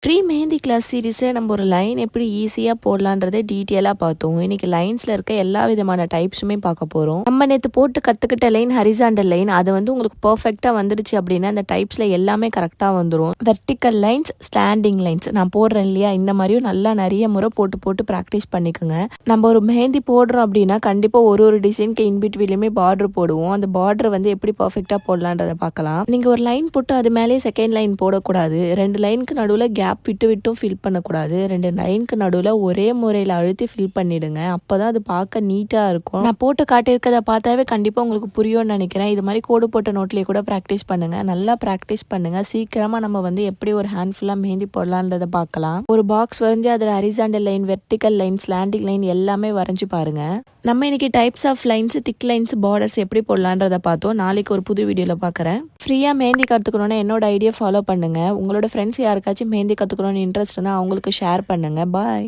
Free mehndi class சீரீஸில் நம்ம ஒரு லைன் எப்படி ஈஸியாக போடலான்றதை டீட்டெயிலாக பார்த்தோம். இன்னைக்கு லைன்ஸில் இருக்க எல்லா விதமான டைப்ஸுமே பார்க்க போகிறோம். நம்ம நேற்று போட்டு கற்றுக்கிட்ட லைன் ஹரிசாண்டல் லைன், அது வந்து உங்களுக்கு பர்ஃபெக்டாக வந்துடுச்சு அப்படின்னா அந்த டைப்ஸில் எல்லாமே கரெக்டாக வந்துடும். வெர்டிக்கல் லைன்ஸ், ஸ்டாண்டிங் லைன்ஸ் நான் போடுறேன் இல்லையா, இந்த மாதிரியும் நல்லா நிறைய முறை போட்டு போட்டு ப்ராக்டிஸ் பண்ணிக்கோங்க. நம்ம ஒரு மெஹந்தி போடுறோம் அப்படின்னா கண்டிப்பாக ஒரு டிசைனுக்கு இன்பிட்வீலையுமே பார்டர் போடுவோம். அந்த பார்டர் வந்து எப்படி பர்ஃபெக்டாக போடலான்றதை பார்க்கலாம். நீங்கள் ஒரு லைன் போட்டு அது மேலே செகண்ட் லைன் போடக்கூடாது. 2 லைனுக்கு நடுவில் கேப் விட்டும் ஃபில் பண்ணக்கூடாது. 2 லைனுக்கு நடுவில் ஒரே முறையில் அழுத்தி ஃபில் பண்ணிடுங்க. அப்போதான் அது பார்க்க நீட்டாக இருக்கும். நான் போட்டு காட்டியிருக்கதை பார்த்தாவே கண்டிப்பாக உங்களுக்கு புரியும்னு நினைக்கிறேன். இது மாதிரி கோடு போட்ட நோட்லேயே கூட ப்ராக்டிஸ் பண்ணுங்க. நல்லா ப்ராக்டிஸ் பண்ணுங்க. சீக்கிரமாக நம்ம வந்து எப்படி ஒரு ஹேண்ட் ஃபுல்லாக மெஹந்தி போடலான்றதை பார்க்கலாம். ஒரு பாக்ஸ் வரைஞ்சி அதில் horizontal line, vertical line, slanting line எல்லாமே வரைஞ்சி பாருங்க. நம்ம இன்னைக்கு types of lines, thick lines, borders எப்படி போடலான்றதை பார்த்தோம். நாளைக்கு ஒரு புது வீடியோவில் பார்க்குறேன். ஃப்ரீயாக மெஹந்தி கற்றுக்கணுன்னா என்னோட ஐடியா ஃபாலோ பண்ணுங்க. உங்களோட ஃப்ரெண்ட்ஸ் யாருக்காச்சும் மெஹந்தி கற்றுக்கணும்னு இன்ட்ரெஸ்ட்னா அவங்களுக்கு ஷேர் பண்ணுங்க. பாய்.